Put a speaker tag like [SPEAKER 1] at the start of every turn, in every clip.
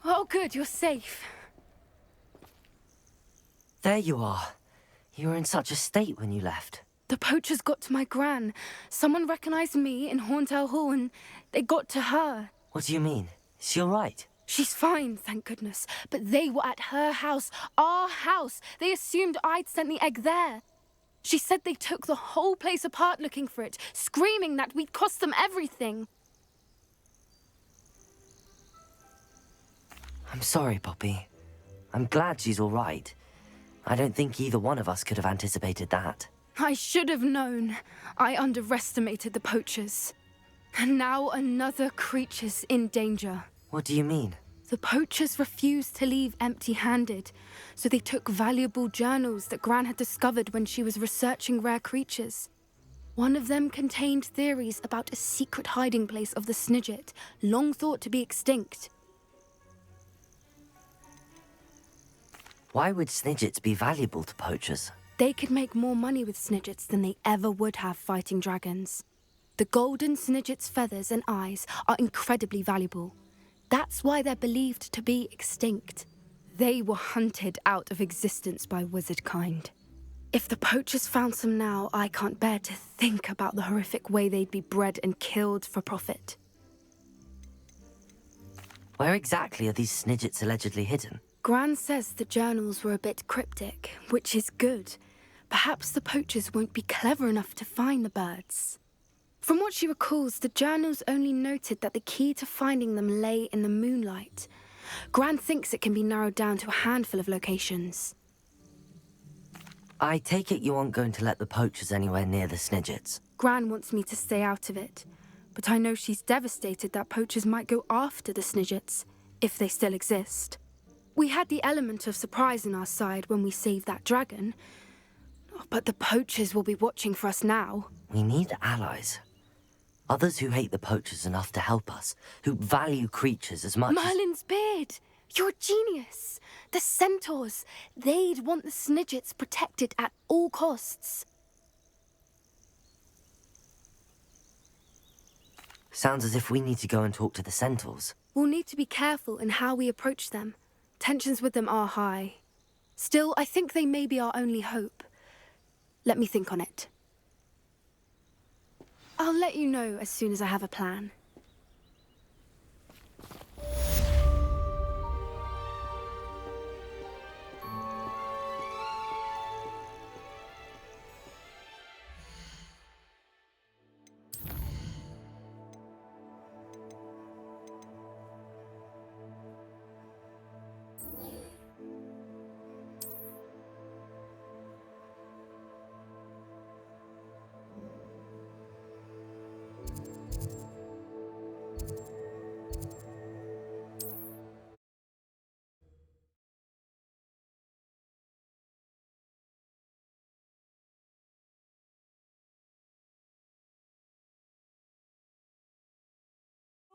[SPEAKER 1] Oh, good, you're safe.
[SPEAKER 2] There you are. You were in such a state when you left.
[SPEAKER 1] The poachers got to my gran. Someone recognized me in Horntail Hall and they got to her.
[SPEAKER 2] What do you mean? Is she all right?
[SPEAKER 1] She's fine, thank goodness. But they were at her house, our house. They assumed I'd sent the egg there. She said they took the whole place apart looking for it, screaming that we'd cost them everything.
[SPEAKER 2] I'm sorry, Poppy. I'm glad she's all right. I don't think either one of us could have anticipated that.
[SPEAKER 1] I should have known. I underestimated the poachers. And now another creature's in danger.
[SPEAKER 2] What do you mean?
[SPEAKER 1] The poachers refused to leave empty-handed, so they took valuable journals that Gran had discovered when she was researching rare creatures. One of them contained theories about a secret hiding place of the Snidget, long thought to be extinct.
[SPEAKER 2] Why would Snidgets be valuable to poachers?
[SPEAKER 1] They could make more money with Snidgets than they ever would have fighting dragons. The golden Snidget's feathers and eyes are incredibly valuable. That's why they're believed to be extinct. They were hunted out of existence by wizard kind. If the poachers found some now, I can't bear to think about the horrific way they'd be bred and killed for profit.
[SPEAKER 2] Where exactly are these Snidgets allegedly hidden?
[SPEAKER 1] Gran says the journals were a bit cryptic, which is good. Perhaps the poachers won't be clever enough to find the birds. From what she recalls, the journals only noted that the key to finding them lay in the moonlight. Gran thinks it can be narrowed down to a handful of locations.
[SPEAKER 2] I take it you aren't going to let the poachers anywhere near the Snidgets.
[SPEAKER 1] Gran wants me to stay out of it, but I know she's devastated that poachers might go after the Snidgets, if they still exist. We had the element of surprise on our side when we saved that dragon, but the poachers will be watching for us now.
[SPEAKER 2] We need allies. Others who hate the poachers enough to help us, who value creatures as much
[SPEAKER 1] Merlin's beard! You're a genius! The centaurs! They'd want the Snidgets protected at all costs.
[SPEAKER 2] Sounds as if we need to go and talk to the centaurs.
[SPEAKER 1] We'll need to be careful in how we approach them. Tensions with them are high. Still, I think they may be our only hope. Let me think on it. I'll let you know as soon as I have a plan.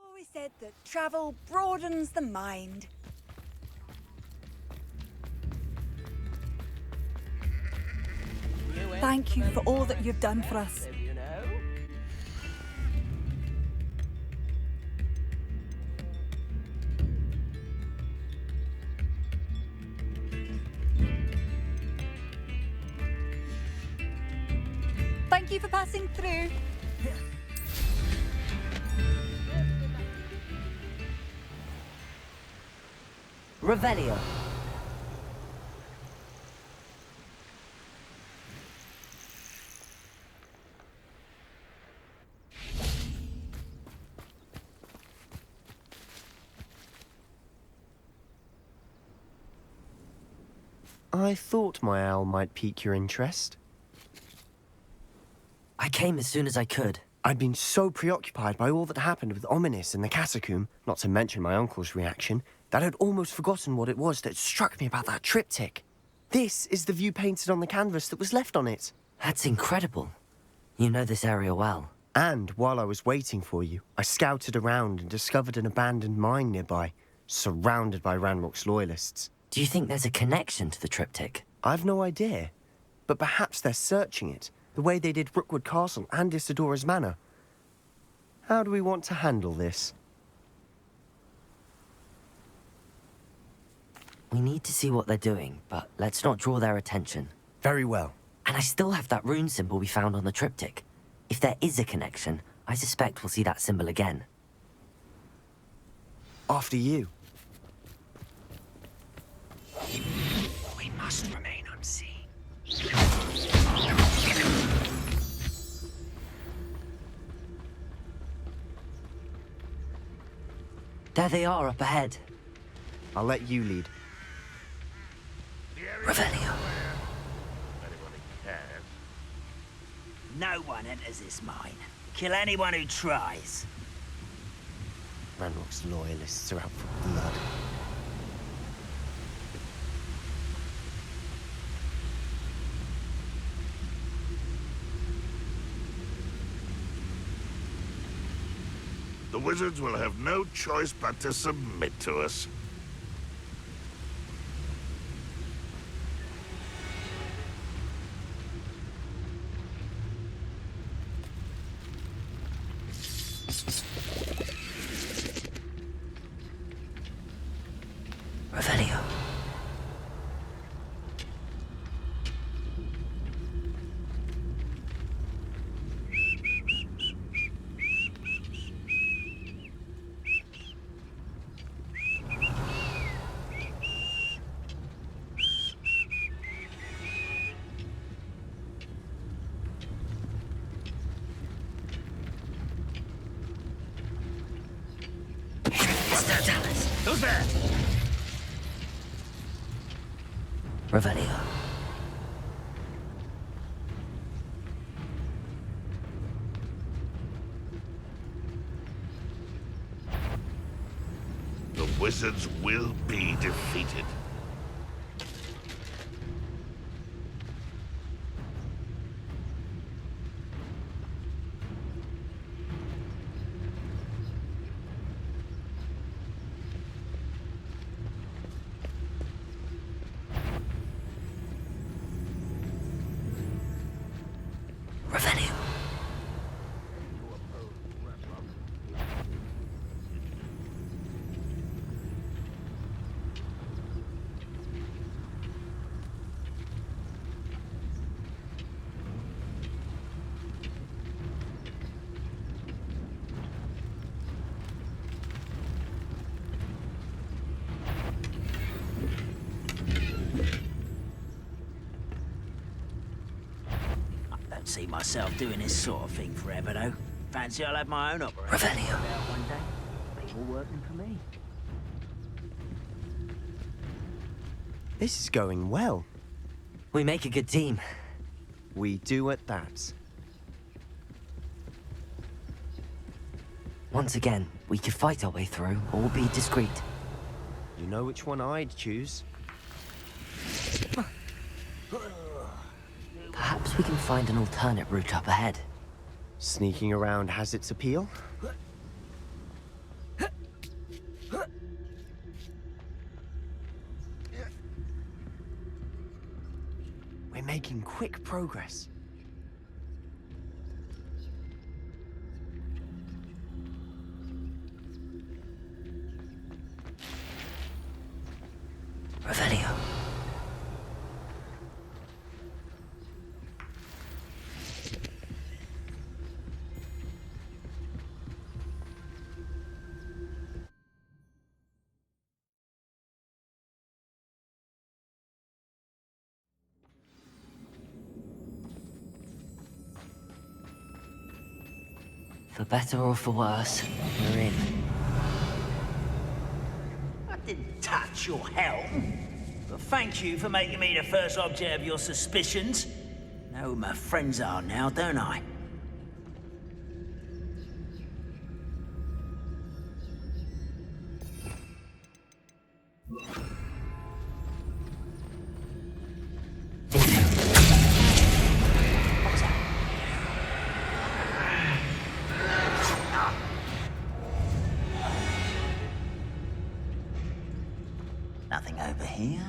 [SPEAKER 3] Always said that travel broadens the mind. Thank you for all that you've done for us. Thank you for passing through.
[SPEAKER 2] Revelio.
[SPEAKER 4] I thought my owl might pique your interest.
[SPEAKER 2] I came as soon as I could.
[SPEAKER 4] I'd been so preoccupied by all that happened with Ominis in the catacomb, not to mention my uncle's reaction, that I'd almost forgotten what it was that struck me about that triptych. This is the view painted on the canvas that was left on it.
[SPEAKER 2] That's incredible. You know this area well.
[SPEAKER 4] And while I was waiting for you, I scouted around and discovered an abandoned mine nearby, surrounded by Ranrock's loyalists.
[SPEAKER 2] Do you think there's a connection to the triptych?
[SPEAKER 4] I've no idea, but perhaps they're searching it, the way they did Rookwood Castle and Isidora's Manor. How do we want to handle this?
[SPEAKER 2] We need to see what they're doing, but let's not draw their attention.
[SPEAKER 4] Very well.
[SPEAKER 2] And I still have that rune symbol we found on the triptych. If there is a connection, I suspect we'll see that symbol again.
[SPEAKER 4] After you. We must remain unseen.
[SPEAKER 2] There they are up ahead.
[SPEAKER 4] I'll let you lead.
[SPEAKER 2] Revelio.
[SPEAKER 5] No one enters this mine. Kill anyone who tries.
[SPEAKER 4] Ranrock's loyalists are out for blood.
[SPEAKER 6] The wizards will have no choice but to submit to us.
[SPEAKER 2] Revelio.
[SPEAKER 6] Who's there?
[SPEAKER 2] Revelio.
[SPEAKER 6] The wizards will be defeated.
[SPEAKER 2] Revelio.
[SPEAKER 5] Don't see myself doing this sort of thing forever, though. Fancy I'll have my own operation.
[SPEAKER 2] Revelio.
[SPEAKER 5] One day, they all working for me.
[SPEAKER 4] This is going well.
[SPEAKER 2] We make a good team.
[SPEAKER 4] We do at that.
[SPEAKER 2] Once again, we could fight our way through, or be discreet.
[SPEAKER 4] You know which one I'd choose.
[SPEAKER 2] Perhaps we can find an alternate route up ahead.
[SPEAKER 4] Sneaking around has its appeal. We're making quick progress.
[SPEAKER 2] Revelio. For better or for worse, we're in.
[SPEAKER 5] I didn't touch your helm. But thank you for making me the first object of your suspicions. Know who my friends are now, don't I? Nothing over here.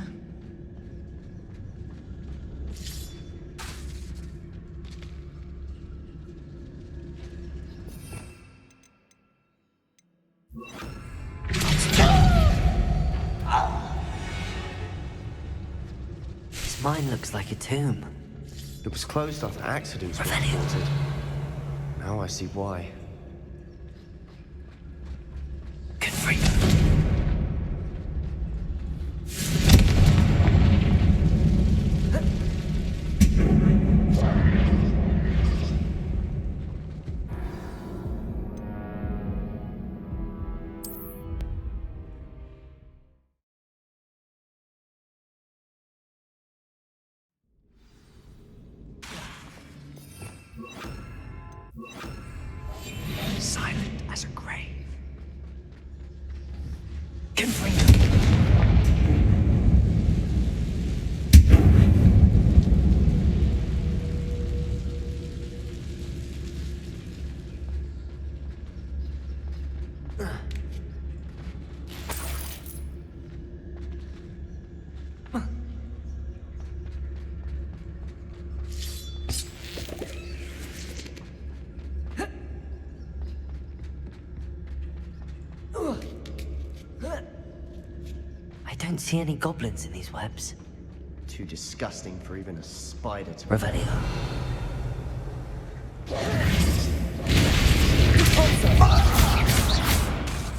[SPEAKER 2] Mine looks like a tomb.
[SPEAKER 4] It was closed after accidents were
[SPEAKER 2] Revelio.
[SPEAKER 4] reported. Now I see why.
[SPEAKER 2] Confringo.
[SPEAKER 5] Silent as a grave.
[SPEAKER 2] I don't see any goblins in these webs.
[SPEAKER 4] Too disgusting for even a spider to...
[SPEAKER 2] Revelio.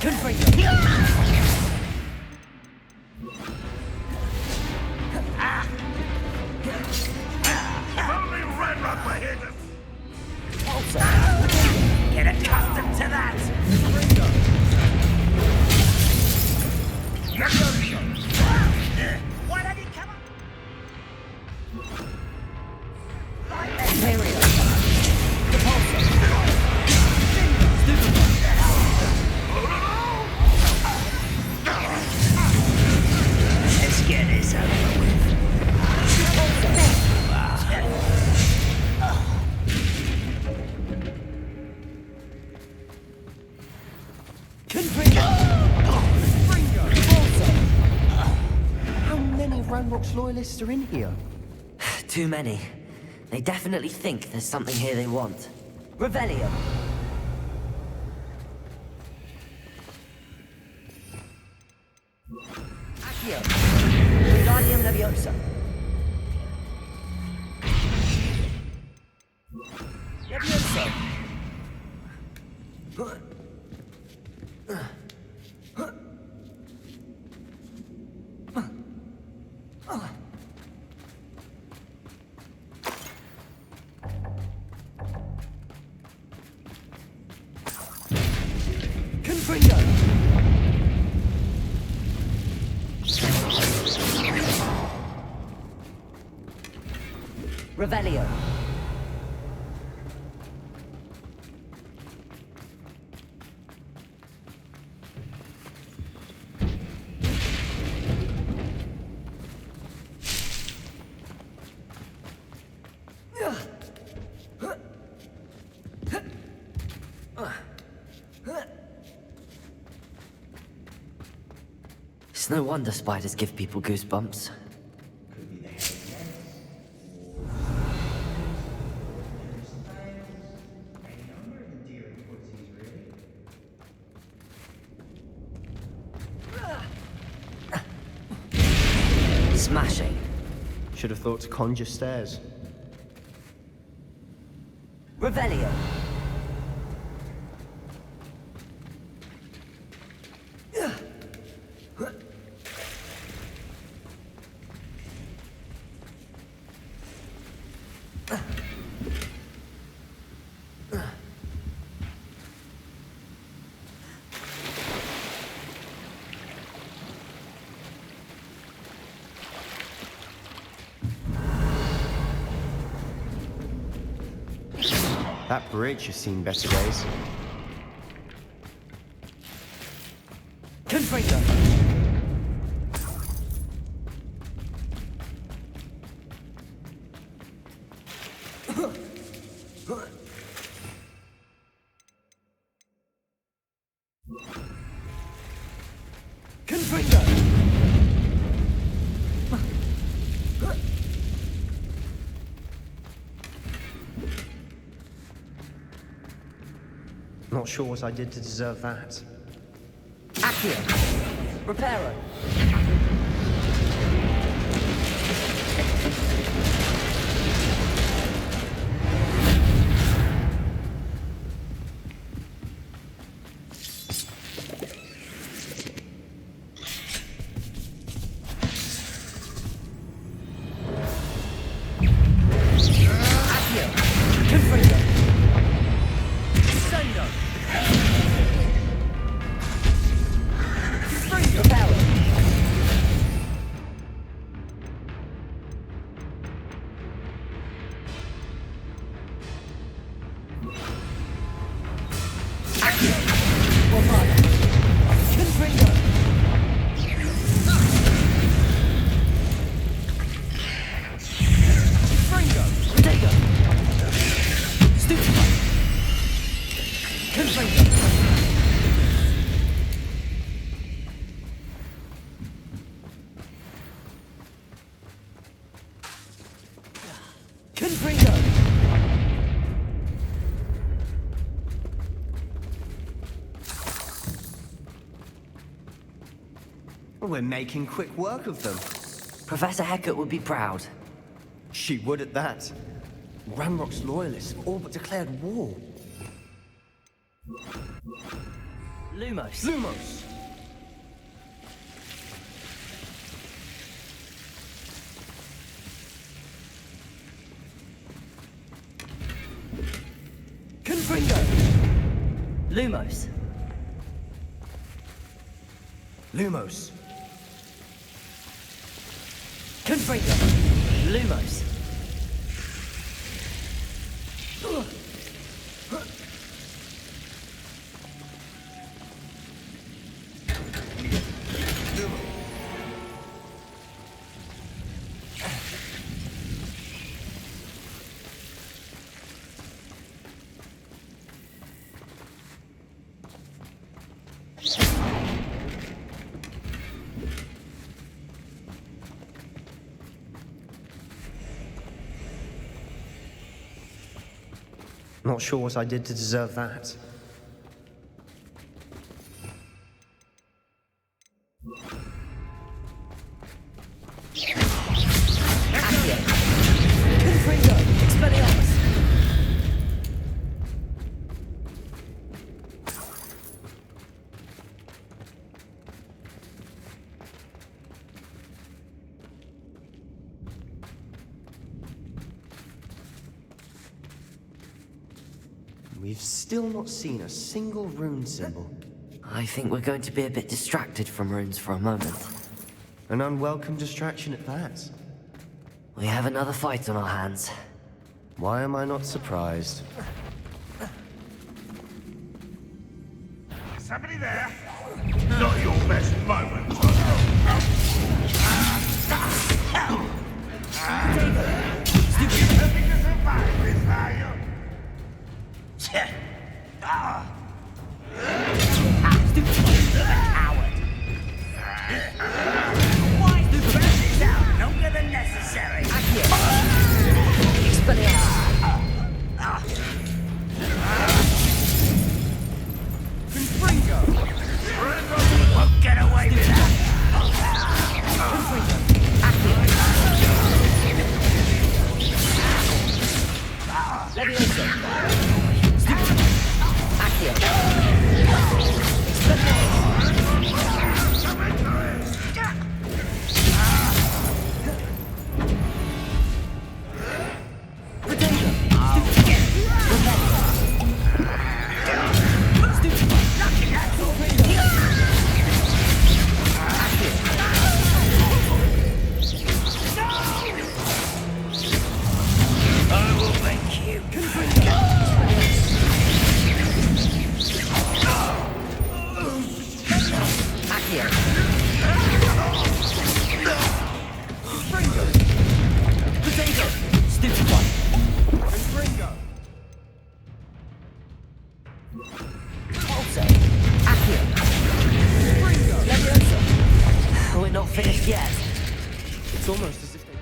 [SPEAKER 6] If only Red Rock were here to...
[SPEAKER 5] Get accustomed to that! Why don't you come up? Let's get this over with.
[SPEAKER 4] How many Ranrock's loyalists are in here?
[SPEAKER 2] Too many. They definitely think there's something here they want. Revelio.
[SPEAKER 5] Accio. Wingardium Leviosa. Leviosa. Confringo.
[SPEAKER 2] Revelio. It's no wonder spiders give people goosebumps. Smashing.
[SPEAKER 4] Should have thought to conjure stairs.
[SPEAKER 2] Revelio.
[SPEAKER 4] That bridge has seen better days.
[SPEAKER 5] Confringo. Confringo.
[SPEAKER 4] Not sure what I did to deserve that.
[SPEAKER 5] Accio. Reparo.
[SPEAKER 4] We're making quick work of them.
[SPEAKER 2] Professor Hecat would be proud.
[SPEAKER 4] She would at that. Ranrock's loyalists all but declared war.
[SPEAKER 2] Lumos.
[SPEAKER 4] Lumos! Confringo!
[SPEAKER 2] Lumos.
[SPEAKER 4] Lumos!
[SPEAKER 2] Confringo. Lumos.
[SPEAKER 4] Not sure what I did to deserve that.
[SPEAKER 2] Confringo. Expelliarmus.
[SPEAKER 4] We've still not seen a single rune symbol.
[SPEAKER 2] I think we're going to be a bit distracted from runes for a moment.
[SPEAKER 4] An unwelcome distraction at that.
[SPEAKER 2] We have another fight on our hands.
[SPEAKER 4] Why am I not surprised?
[SPEAKER 6] Somebody there? Not your best moment. Hoping to survive this, are you?
[SPEAKER 5] Why do this out longer than necessary? Won't get away with that. I will make you.
[SPEAKER 2] We're not finished yet.
[SPEAKER 4] It's almost as if they...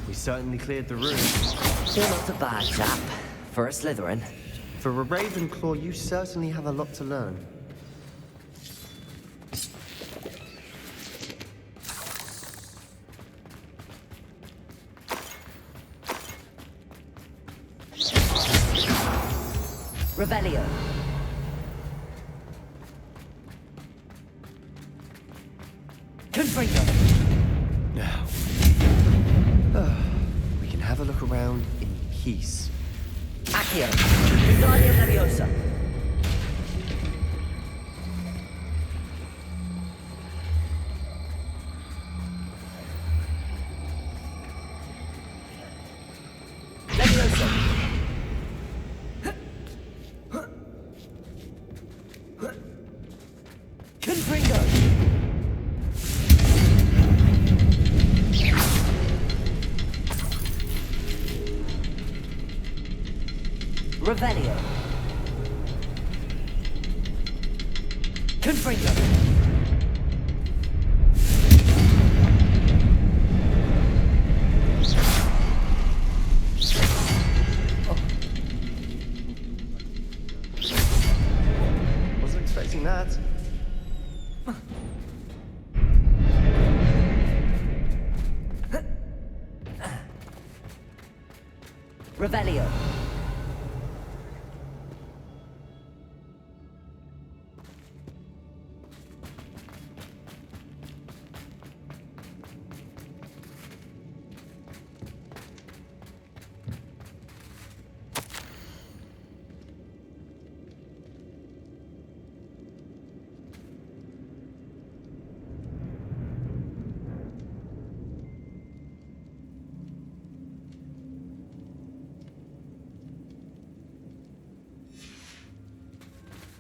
[SPEAKER 4] We certainly cleared the room.
[SPEAKER 2] You're not a bad chap. For a Slytherin.
[SPEAKER 4] For a Ravenclaw, you certainly have a lot to learn.
[SPEAKER 2] Revelio. Confringo.
[SPEAKER 4] Now, we can have a look around in peace.
[SPEAKER 2] Accio. Wingardium Leviosa. Leviosa. Confringo. Revelio. Confringo.
[SPEAKER 4] Wasn't expecting that.
[SPEAKER 2] Revelio.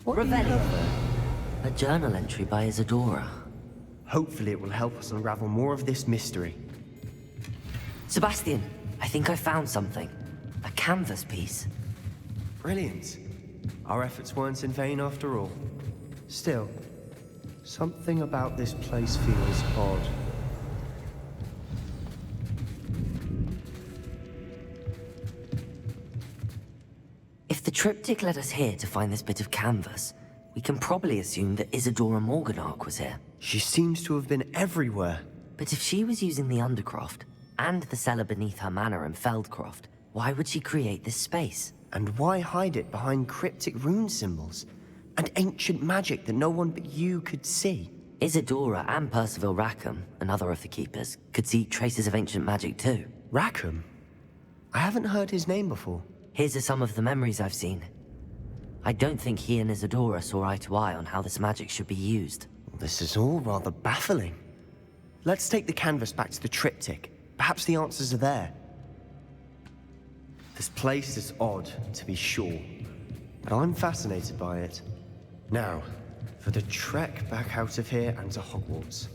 [SPEAKER 2] Revelio. A journal entry by Isadora.
[SPEAKER 4] Hopefully it will help us unravel more of this mystery.
[SPEAKER 2] Sebastian, I think I found something. A canvas piece.
[SPEAKER 4] Brilliant. Our efforts weren't in vain after all. Still, something about this place feels odd.
[SPEAKER 2] If the triptych led us here to find this bit of canvas, we can probably assume that Isadora Morganach was here.
[SPEAKER 4] She seems to have been everywhere.
[SPEAKER 2] But if she was using the Undercroft, and the cellar beneath her manor in Feldcroft, why would she create this space?
[SPEAKER 4] And why hide it behind cryptic rune symbols? And ancient magic that no one but you could see?
[SPEAKER 2] Isadora and Percival Rackham, another of the Keepers, could see traces of ancient magic too.
[SPEAKER 4] Rackham? I haven't heard his name before.
[SPEAKER 2] His are some of the memories I've seen. I don't think he and Isadora saw eye to eye on how this magic should be used.
[SPEAKER 4] This is all rather baffling. Let's take the canvas back to the triptych. Perhaps the answers are there. This place is odd, to be sure, but I'm fascinated by it. Now, for the trek back out of here and to Hogwarts.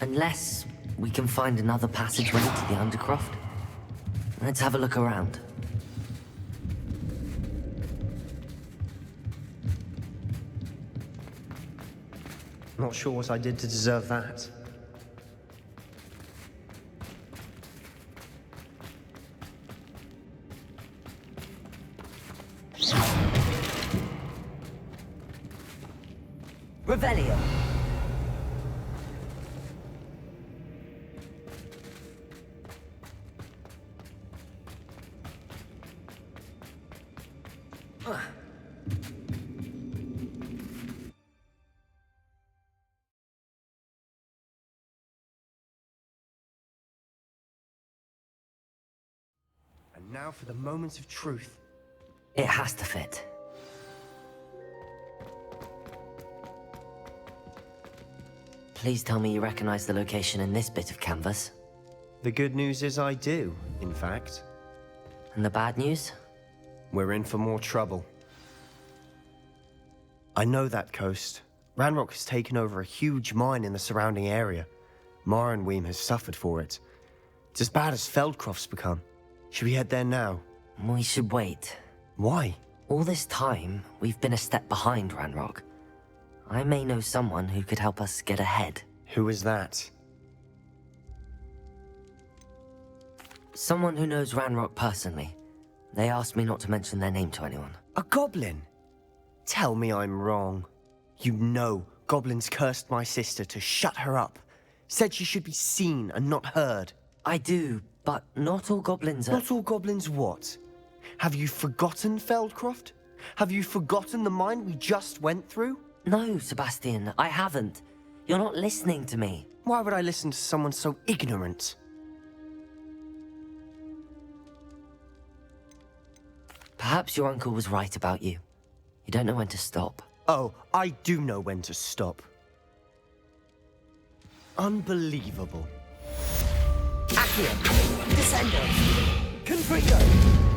[SPEAKER 2] Unless we can find another passageway to the Undercroft. Let's have a look around.
[SPEAKER 4] Not sure what I did to deserve that.
[SPEAKER 2] Revelio.
[SPEAKER 4] And now for the moment of truth.
[SPEAKER 2] It has to fit. Please tell me you recognize the location in this bit of canvas.
[SPEAKER 4] The good news is I do, in fact.
[SPEAKER 2] And the bad news?
[SPEAKER 4] We're in for more trouble. I know that coast. Ranrock has taken over a huge mine in the surrounding area. Marenweem has suffered for it. It's as bad as Feldcroft's become. Should we head there now?
[SPEAKER 2] We should wait.
[SPEAKER 4] Why?
[SPEAKER 2] All this time, we've been a step behind Ranrock. I may know someone who could help us get ahead.
[SPEAKER 4] Who is that?
[SPEAKER 2] Someone who knows Ranrock personally. They asked me not to mention their name to anyone.
[SPEAKER 4] A goblin? Tell me I'm wrong. You know goblins cursed my sister to shut her up. Said she should be seen and not heard.
[SPEAKER 2] I do, but not all goblins are...
[SPEAKER 4] Not all goblins what? Have you forgotten Feldcroft? Have you forgotten the mine we just went through?
[SPEAKER 2] No, Sebastian, I haven't. You're not listening to me.
[SPEAKER 4] Why would I listen to someone so ignorant?
[SPEAKER 2] Perhaps your uncle was right about you. You don't know when to stop.
[SPEAKER 4] Oh, I do know when to stop. Unbelievable.
[SPEAKER 2] Accio! Descendo!
[SPEAKER 4] Confringo!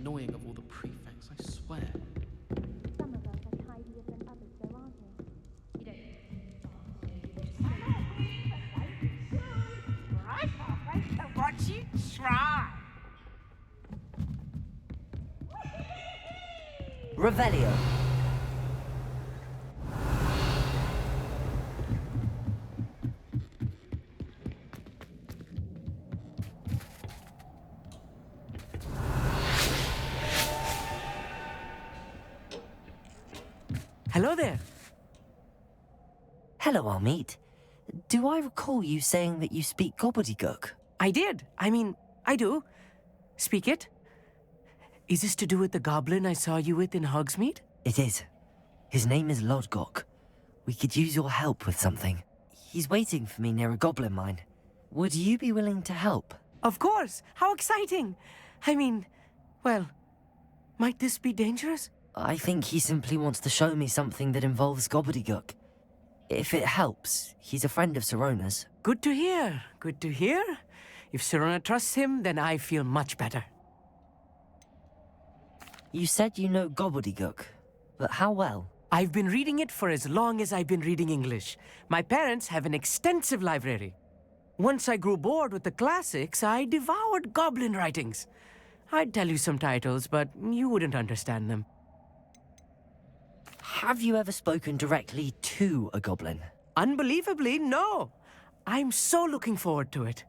[SPEAKER 7] annoying of all the prefects, I swear.
[SPEAKER 8] Some of us are tidier than others, though, aren't we? You don't.
[SPEAKER 5] What you try?
[SPEAKER 2] Revelio.
[SPEAKER 9] Hello there.
[SPEAKER 2] Hello, Armeet. Do I recall you saying that you speak gobbledygook?
[SPEAKER 9] I did. I do. Speak it. Is this to do with the goblin I saw you with in Hogsmeade?
[SPEAKER 2] It is. His name is Lodgok. We could use your help with something. He's waiting for me near a goblin mine. Would you be willing to help?
[SPEAKER 9] Of course. How exciting. Well, might this be dangerous?
[SPEAKER 2] I think he simply wants to show me something that involves gobbledygook. If it helps, he's a friend of Sirona's.
[SPEAKER 9] Good to hear. Good to hear. If Sirona trusts him, then I feel much better.
[SPEAKER 2] You said you know gobbledygook, but how well?
[SPEAKER 9] I've been reading it for as long as I've been reading English. My parents have an extensive library. Once I grew bored with the classics, I devoured goblin writings. I'd tell you some titles, but you wouldn't understand them.
[SPEAKER 2] Have you ever spoken directly to a goblin?
[SPEAKER 9] Unbelievably, no. I'm so looking forward to it.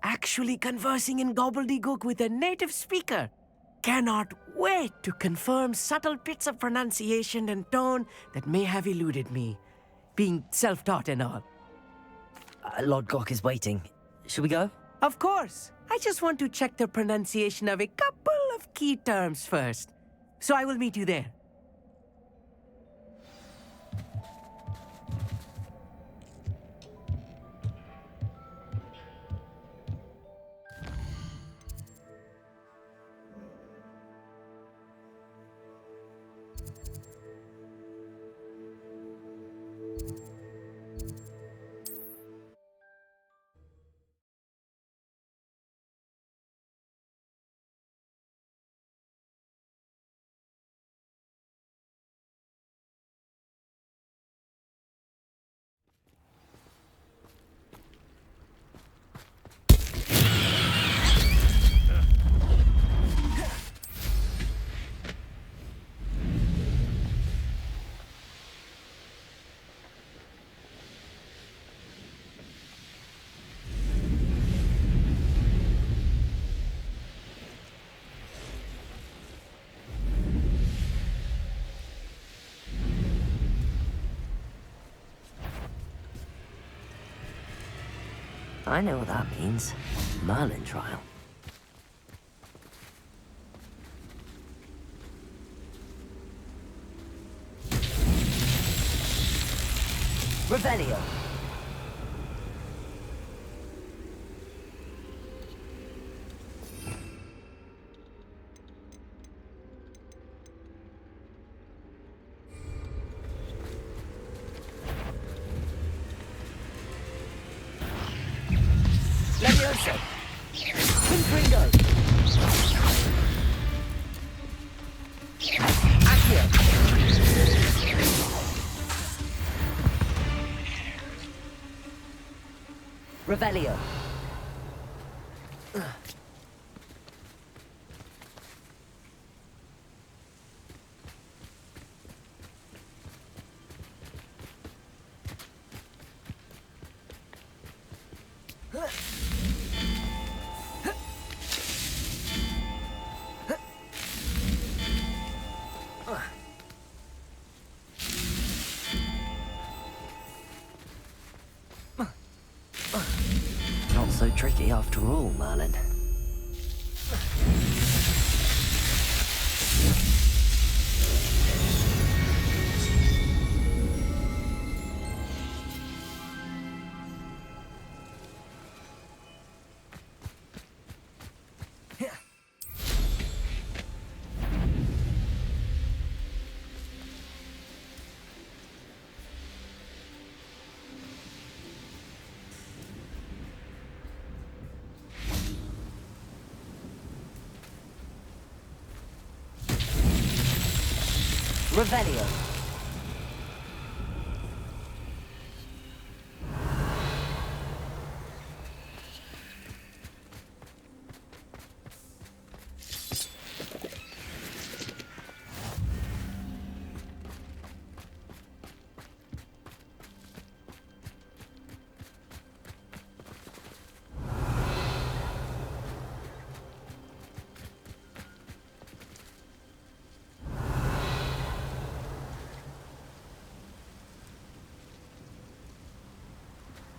[SPEAKER 9] Actually conversing in gobbledygook with a native speaker. Cannot wait to confirm subtle bits of pronunciation and tone that may have eluded me, being self-taught and all.
[SPEAKER 2] Lodgok is waiting. Shall we go?
[SPEAKER 9] Of course. I just want to check the pronunciation of a couple of key terms first. So I will meet you there.
[SPEAKER 2] I know what that means. Merlin trial. Revelio. Levioso. Confringo. Accio. Revelio. Not so tricky after all, Merlin. Revelio.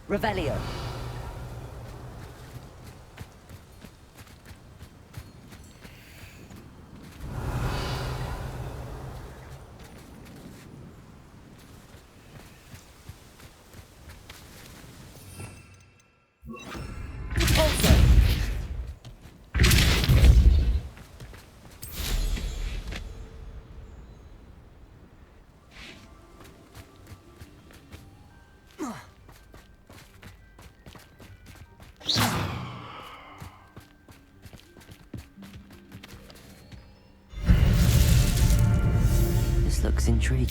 [SPEAKER 2] Revelio. This looks intriguing.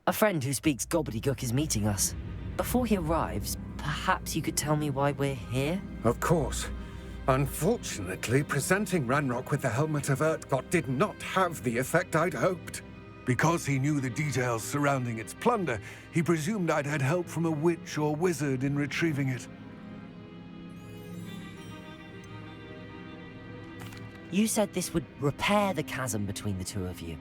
[SPEAKER 2] A friend who speaks gobbledygook is meeting us. Before he arrives, perhaps you could tell me why we're here?
[SPEAKER 10] Of course. Unfortunately, presenting Ranrock with the Helmet of Urtkot did not have the effect I'd hoped. Because he knew the details surrounding its plunder, he presumed I'd had help from a witch or wizard in retrieving it.
[SPEAKER 2] You said this would repair the chasm between the two of you.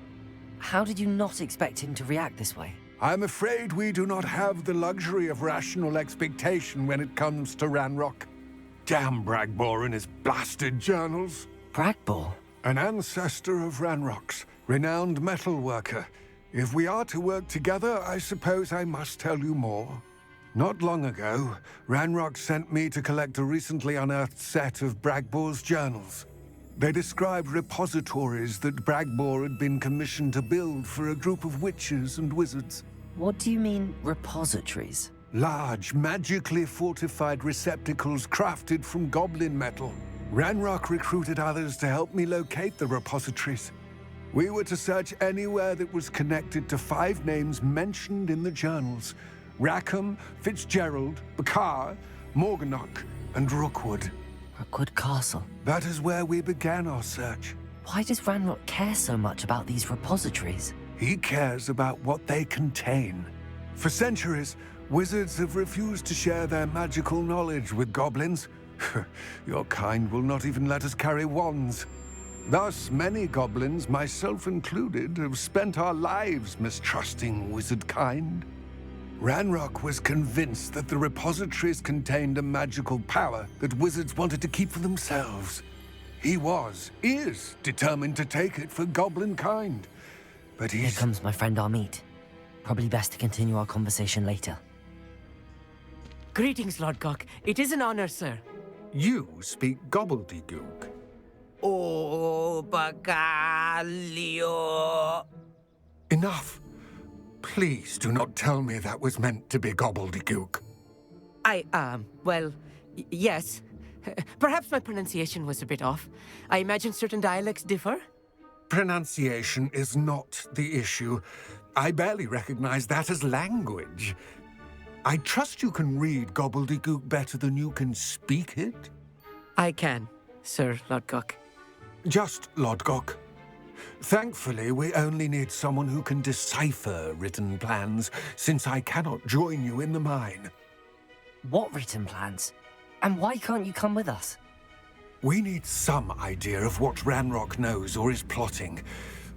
[SPEAKER 2] How did you not expect him to react this way?
[SPEAKER 10] I'm afraid we do not have the luxury of rational expectation when it comes to Ranrock. Damn Bragbor and his blasted journals.
[SPEAKER 2] Bragbor?
[SPEAKER 10] An ancestor of Ranrock's, renowned metal worker. If we are to work together, I suppose I must tell you more. Not long ago, Ranrock sent me to collect a recently unearthed set of Bragbor's journals. They described repositories that Bragbor had been commissioned to build for a group of witches and wizards.
[SPEAKER 2] What do you mean, repositories?
[SPEAKER 10] Large, magically fortified receptacles crafted from goblin metal. Ranrock recruited others to help me locate the repositories. We were to search anywhere that was connected to 5 names mentioned in the journals: Rackham, Fitzgerald, Bakar, Morganach, and Rookwood.
[SPEAKER 2] Rookwood Castle.
[SPEAKER 10] That is where we began our search.
[SPEAKER 2] Why does Ranrock care so much about these repositories?
[SPEAKER 10] He cares about what they contain. For centuries, wizards have refused to share their magical knowledge with goblins. Your kind will not even let us carry wands. Thus, many goblins, myself included, have spent our lives mistrusting wizard kind. Ranrock was convinced that the repositories contained a magical power that wizards wanted to keep for themselves. He is determined to take it for goblin kind. But
[SPEAKER 2] Here comes my friend Amit. Probably best to continue our conversation later.
[SPEAKER 9] Greetings, Lodgok. It is an honor, sir.
[SPEAKER 10] You speak gobbledygook.
[SPEAKER 9] Oh, Bagalio.
[SPEAKER 10] Enough. Please do not tell me that was meant to be gobbledygook.
[SPEAKER 9] Well, yes. Perhaps my pronunciation was a bit off. I imagine certain dialects differ?
[SPEAKER 10] Pronunciation is not the issue. I barely recognize that as language. I trust you can read gobbledygook better than you can speak it?
[SPEAKER 9] I can, Sir Lodgok.
[SPEAKER 10] Just Lodgok. Thankfully, we only need someone who can decipher written plans, since I cannot join you in the mine.
[SPEAKER 2] What written plans? And why can't you come with us?
[SPEAKER 10] We need some idea of what Ranrock knows or is plotting.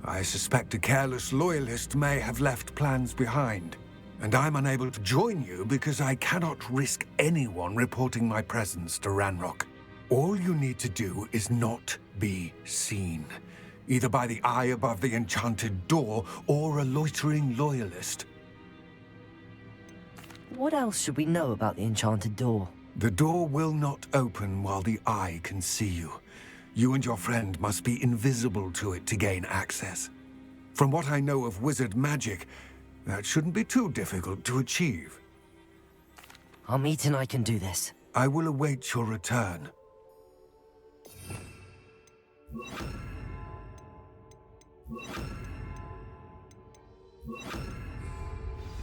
[SPEAKER 10] I suspect a careless loyalist may have left plans behind. And I'm unable to join you because I cannot risk anyone reporting my presence to Ranrock. All you need to do is not be seen. Either by the eye above the enchanted door or a loitering loyalist.
[SPEAKER 2] What else should we know about the enchanted door?
[SPEAKER 10] The door will not open while the eye can see you. You and your friend must be invisible to it to gain access. From what I know of wizard magic, that shouldn't be too difficult to achieve.
[SPEAKER 2] Amit and I can do this.
[SPEAKER 10] I will await your return.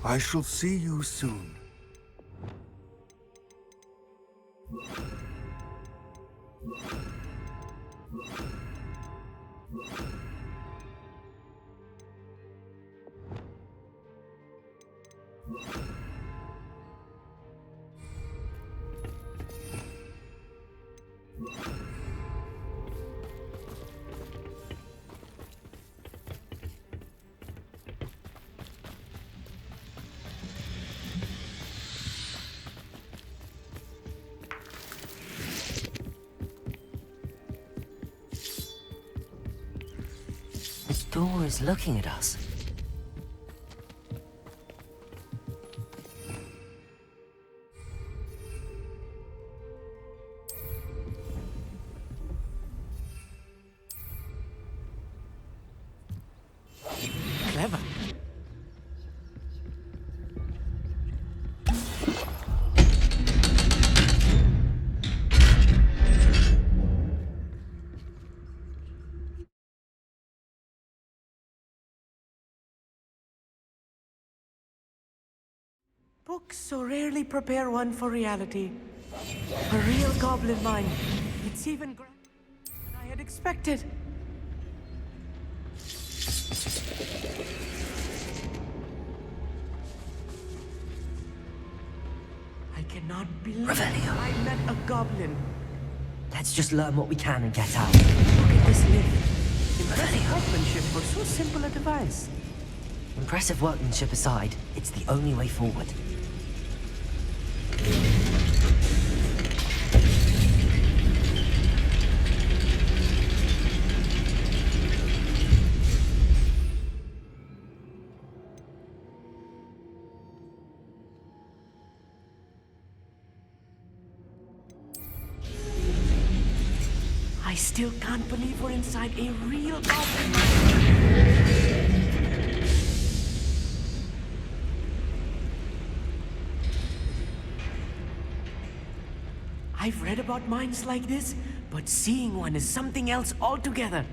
[SPEAKER 10] I shall see you soon.
[SPEAKER 2] The door is looking at us.
[SPEAKER 9] Clever. Books so rarely prepare one for reality. A real goblin mind. It's even grander than I had expected. I cannot believe
[SPEAKER 2] Revelio.
[SPEAKER 9] I met a goblin.
[SPEAKER 2] Let's just learn what we can and get out.
[SPEAKER 9] Look at this lift. Impressive workmanship for so simple a device.
[SPEAKER 2] Impressive workmanship aside, it's the only way forward.
[SPEAKER 9] I still can't believe we're inside a real goblin mine. I've read about mines like this, but seeing one is something else altogether.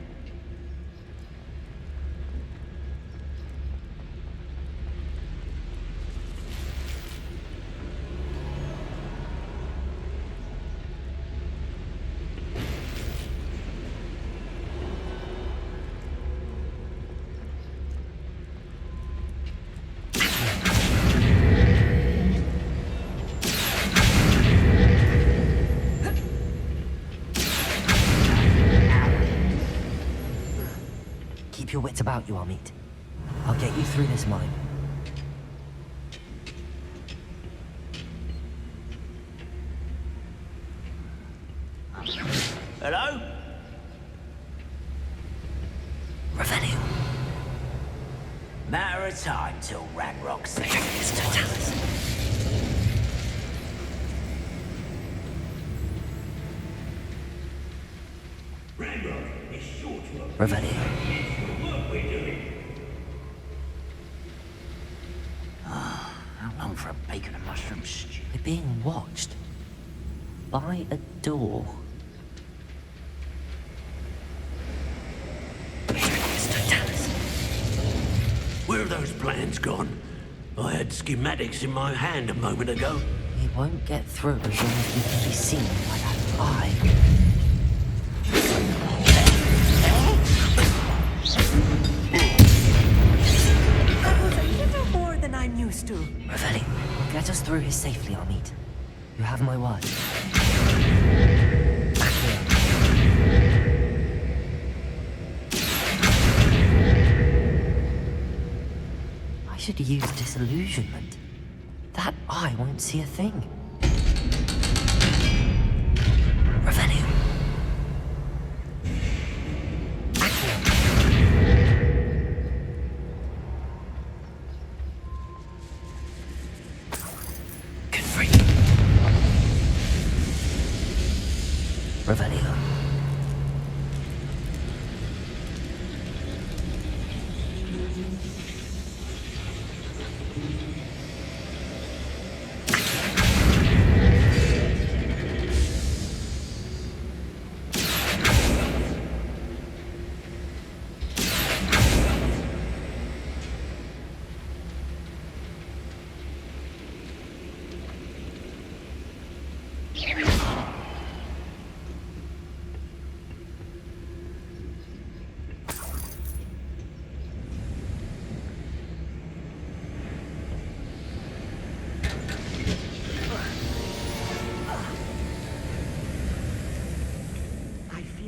[SPEAKER 2] Keep your wits about you, Amit. I'll get you through this mine.
[SPEAKER 5] Hello?
[SPEAKER 2] Revelio.
[SPEAKER 5] Matter of time till Ragnarok
[SPEAKER 2] It's Totalis.
[SPEAKER 5] Ragnarok is sure to
[SPEAKER 2] Revelio.
[SPEAKER 5] work we're doing. How long for a bacon and mushroom stew?
[SPEAKER 2] We're being watched. By a door. It's Totalis.
[SPEAKER 5] Where have those plans gone? I had schematics in my hand a moment ago.
[SPEAKER 2] We won't get through as long as we can be seen by that eye.
[SPEAKER 9] That was a little more than I'm used to.
[SPEAKER 2] Revelio, get us through here safely, Amit. You have my word. Back here. I should use disillusionment. That eye won't see a thing. Revelio. Back here. Revelio.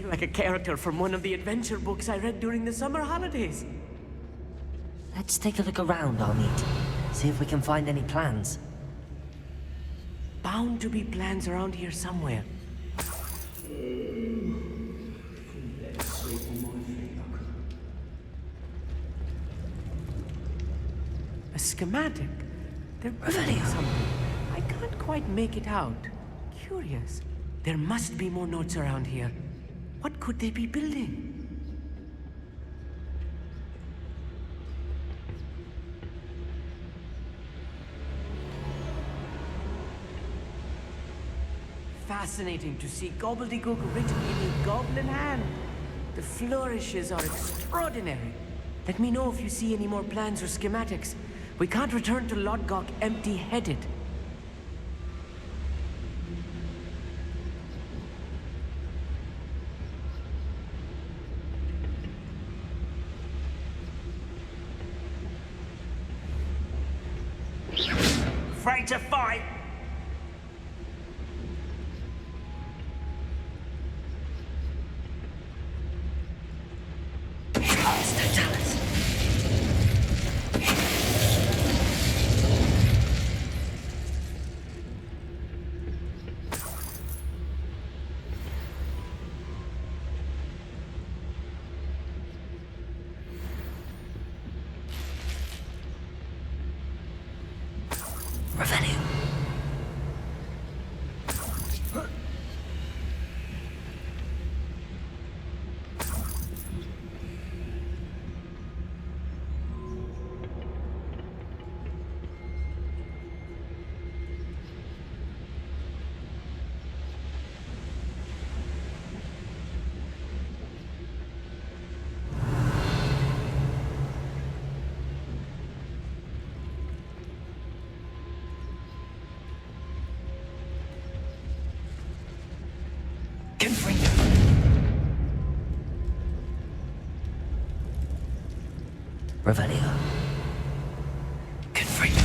[SPEAKER 9] Like a character from one of the adventure books I read during the summer holidays.
[SPEAKER 2] Let's take a look around, Armit. See if we can find any plans.
[SPEAKER 9] Bound to be plans around here somewhere. A schematic. They're building something. I can't quite make it out. Curious. There must be more notes around here. What could they be building? Fascinating to see gobbledygook written in a goblin hand. The flourishes are extraordinary. Let me know if you see any more plans or schematics. We can't return to Lodgok empty-headed.
[SPEAKER 5] Afraid to fight?
[SPEAKER 2] Revelio. Revelio. Confringo.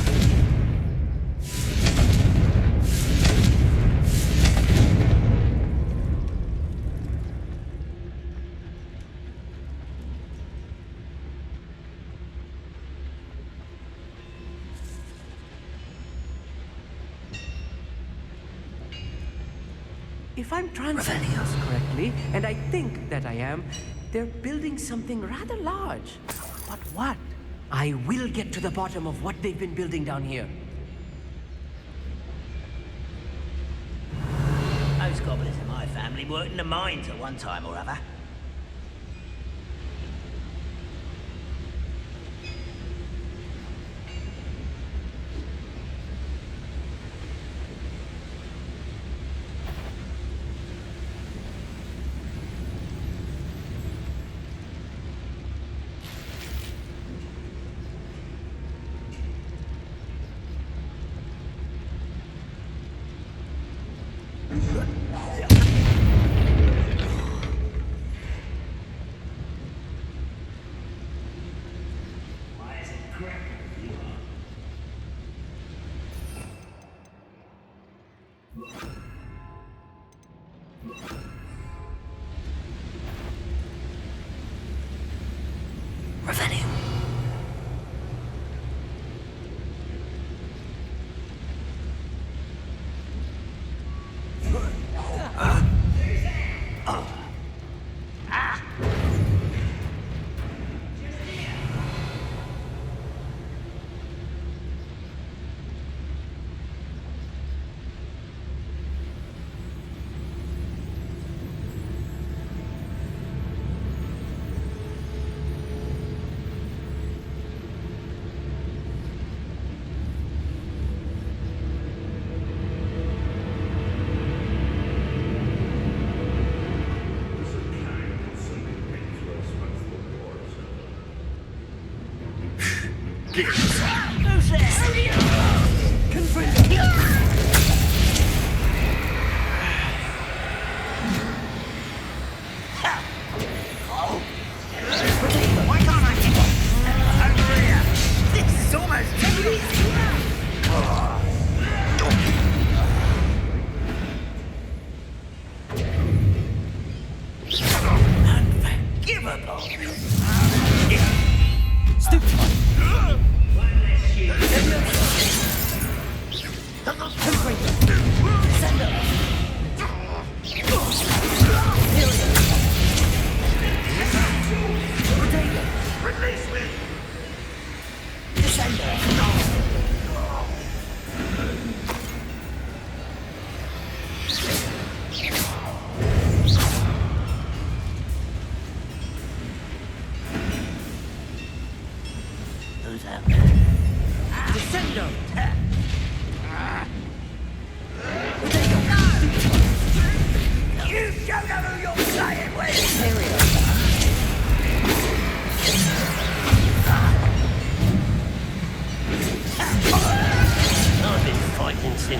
[SPEAKER 9] If I'm translating this correctly, and I think that I am, they're building something rather large. But what? I will get to the bottom of what they've been building down here.
[SPEAKER 5] Those goblins in my family worked in the mines at one time or other.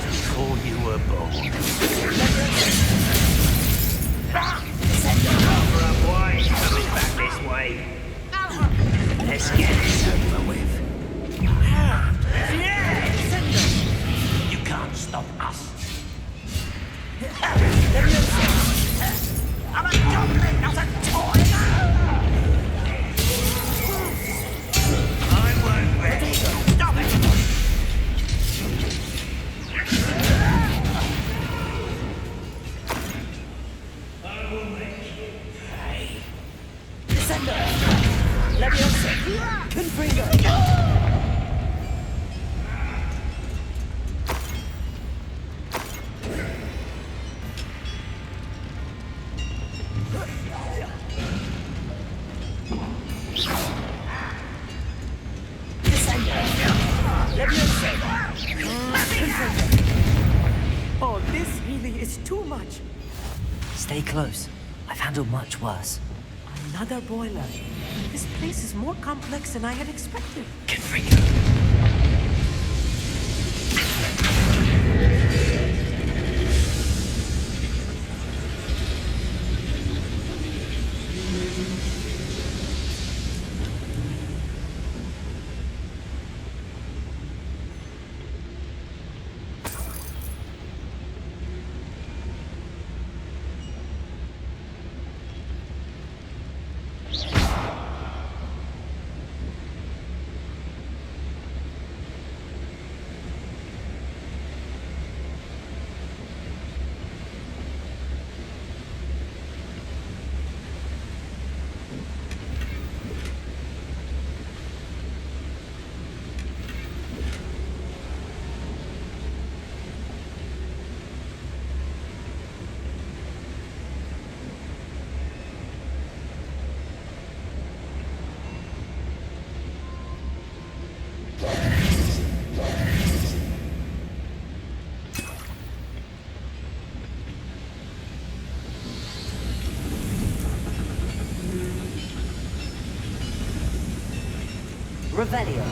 [SPEAKER 5] since before you were born. Rather up wide, coming back this way. Let's get this over with. You can't stop us. I'm a goblin, not a toy. I won't ready. Stop it. I will make you pay.
[SPEAKER 9] Descender! Leviosa! Confringo! Oh, this really is too much.
[SPEAKER 2] Stay close. I've handled much worse.
[SPEAKER 9] Another boiler. This place is more complex than I had expected.
[SPEAKER 2] Confringo. Revelio.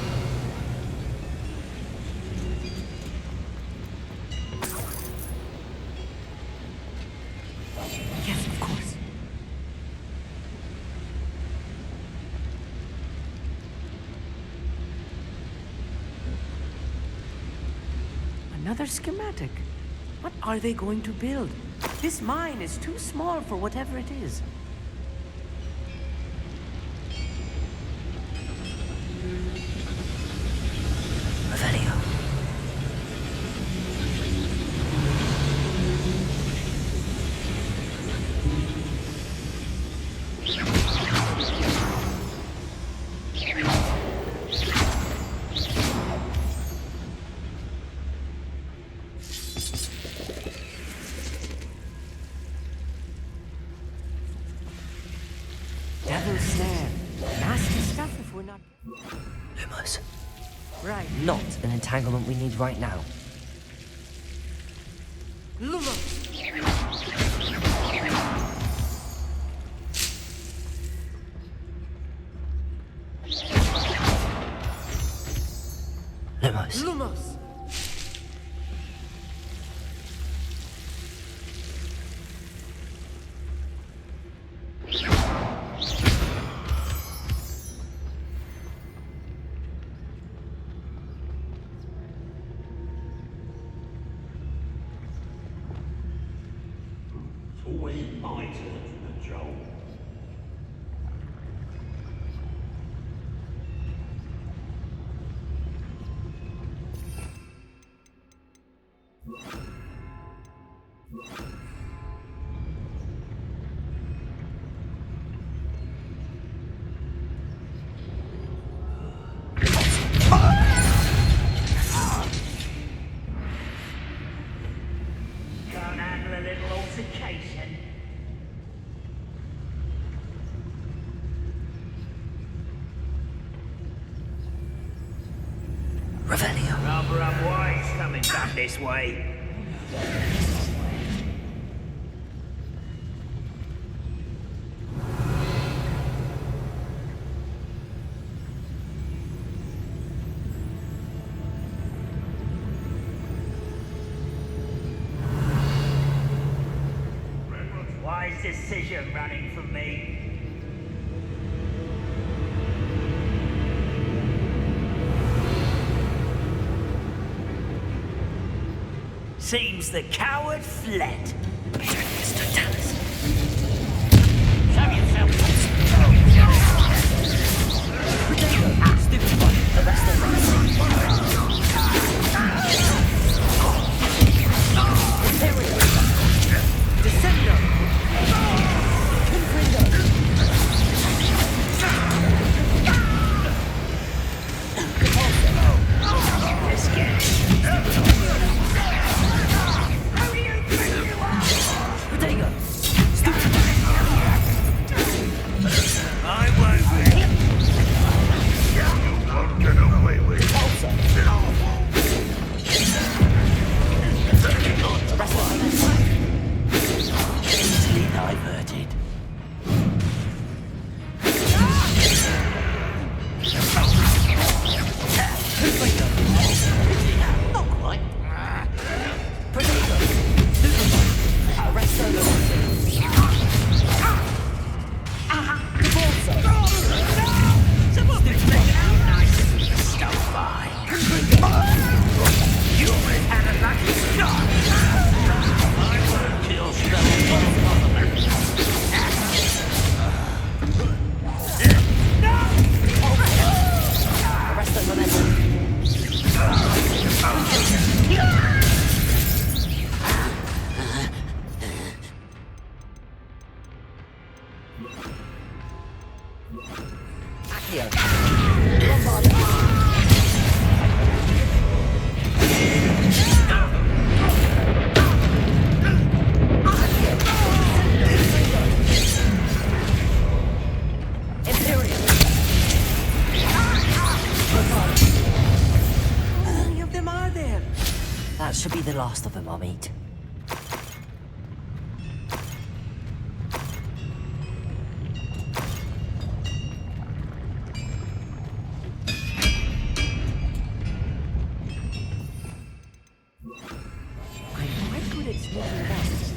[SPEAKER 9] Yes, of course. Another schematic. What are they going to build? This mine is too small for whatever it is.
[SPEAKER 2] Revelio.
[SPEAKER 9] Devil's snare. Nasty stuff if we're not...
[SPEAKER 2] Lumos.
[SPEAKER 9] Right.
[SPEAKER 2] Not an entanglement we need right now.
[SPEAKER 9] Lumos!
[SPEAKER 2] Lumos.
[SPEAKER 9] Lumos!
[SPEAKER 5] It's always my turn to control. Can't handle a little altercation.
[SPEAKER 2] Revelio.
[SPEAKER 5] Rather unwise coming back this way. this decision running from me. Seems the coward fled. Show yourself.
[SPEAKER 2] That should be the last of them I'll meet.
[SPEAKER 9] I'm quite good at sneaking past.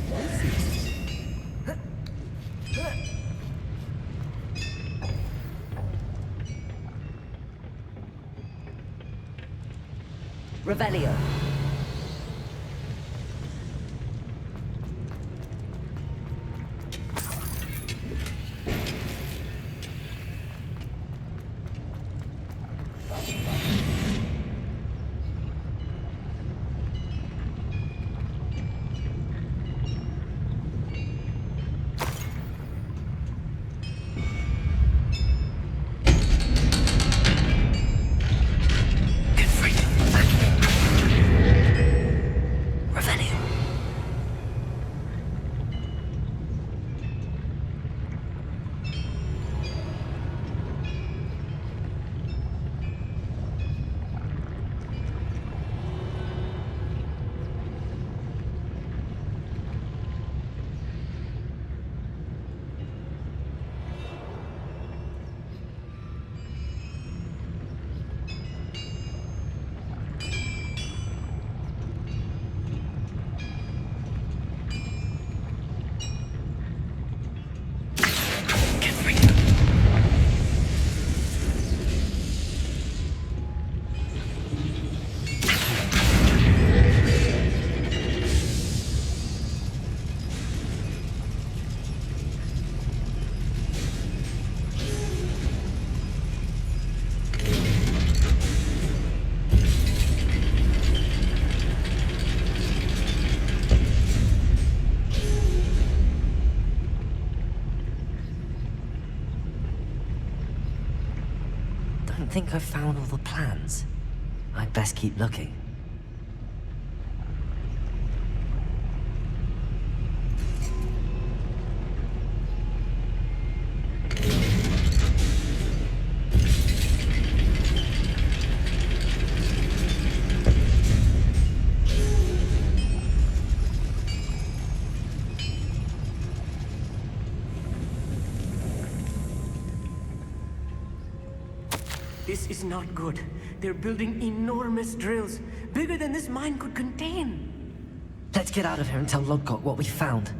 [SPEAKER 2] Revelio. I think I've found all the plans. I'd best keep looking.
[SPEAKER 9] This is not good. They're building enormous drills, bigger than this mine could contain.
[SPEAKER 2] Let's get out of here and tell Lodgok what we found.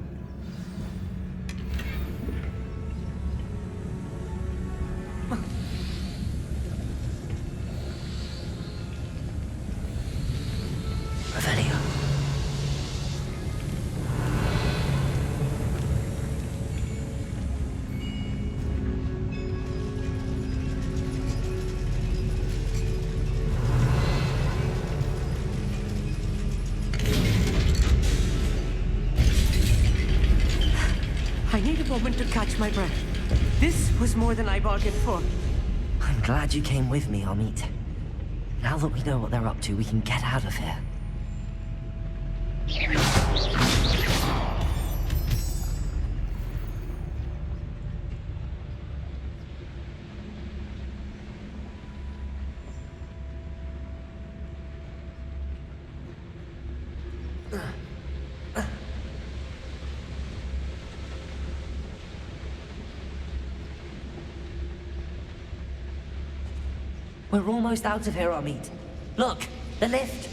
[SPEAKER 9] moment to catch my breath. This was more than I bargained for.
[SPEAKER 2] I'm glad you came with me, Amit. Now that we know what they're up to, we can get out of here. We're almost out of here, Amit. Look, the lift.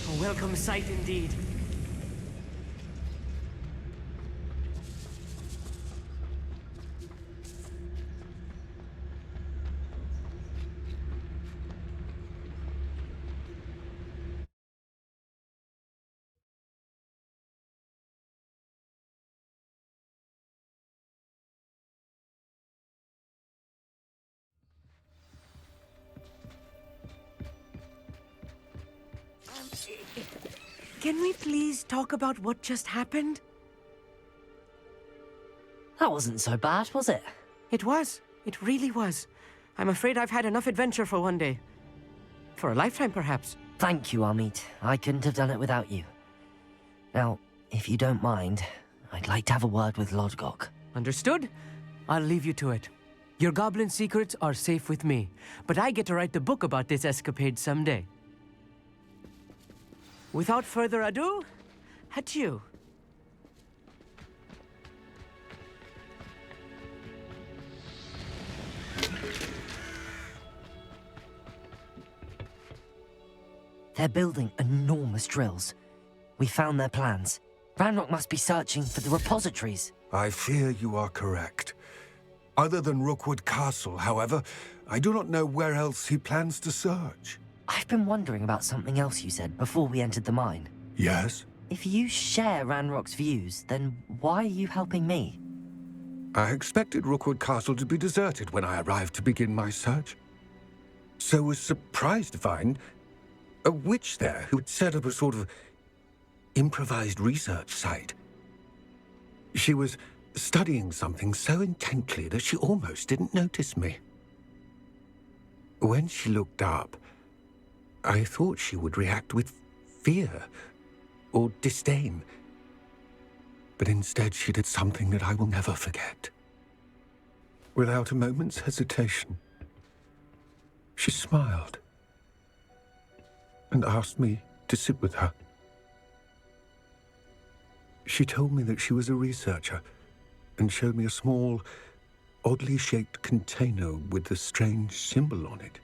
[SPEAKER 9] A welcome sight indeed. Can we please talk about what just happened?
[SPEAKER 2] That wasn't so bad, was it?
[SPEAKER 9] It was. It really was. I'm afraid I've had enough adventure for one day. For a lifetime, perhaps.
[SPEAKER 2] Thank you, Amit. I couldn't have done it without you. Now, if you don't mind, I'd like to have a word with Lodgok.
[SPEAKER 9] Understood? I'll leave you to it. Your goblin secrets are safe with me, but I get to write the book about this escapade someday. Without further ado, adieu.
[SPEAKER 2] They're building enormous drills. We found their plans. Ranrock must be searching for the repositories.
[SPEAKER 10] I fear you are correct. Other than Rookwood Castle, however, I do not know where else he plans to search.
[SPEAKER 2] I've been wondering about something else you said before we entered the mine.
[SPEAKER 10] Yes?
[SPEAKER 2] If you share Ranrock's views, then why are you helping me?
[SPEAKER 10] I expected Rookwood Castle to be deserted when I arrived to begin my search. So was surprised to find a witch there who had set up a sort of improvised research site. She was studying something so intently that she almost didn't notice me. When she looked up, I thought she would react with fear or disdain. But instead she did something that I will never forget. Without a moment's hesitation, she smiled and asked me to sit with her. She told me that she was a researcher and showed me a small, oddly shaped container with a strange symbol on it.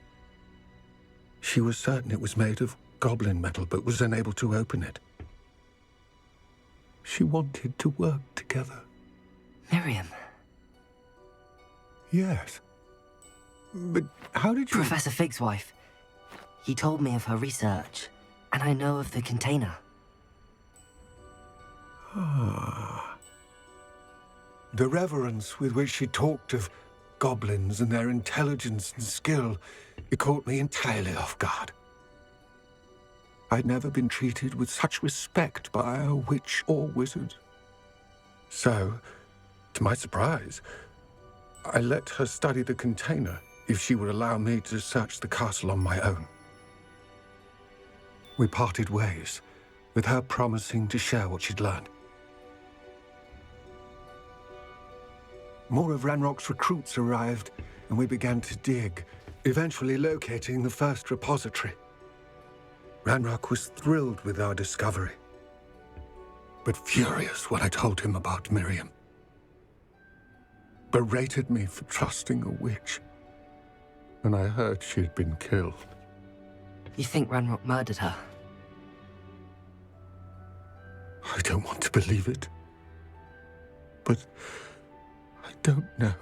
[SPEAKER 10] She was certain it was made of goblin metal, but was unable to open it. She wanted to work together.
[SPEAKER 2] Miriam.
[SPEAKER 10] Yes. But how did you...
[SPEAKER 2] Professor Fig's wife. He told me of her research, and I know of the container.
[SPEAKER 10] Ah. The reverence with which she talked of goblins and their intelligence and skill, it caught me entirely off guard. I'd never been treated with such respect by a witch or wizard. So, to my surprise, I let her study the container if she would allow me to search the castle on my own. We parted ways, with her promising to share what she'd learned. More of Ranrock's recruits arrived, and we began to dig, eventually locating the first repository. Ranrock was thrilled with our discovery, but furious when I told him about Miriam. Berated me for trusting a witch, and I heard she'd been killed.
[SPEAKER 2] You think Ranrock murdered her?
[SPEAKER 10] I don't want to believe it, but I don't know.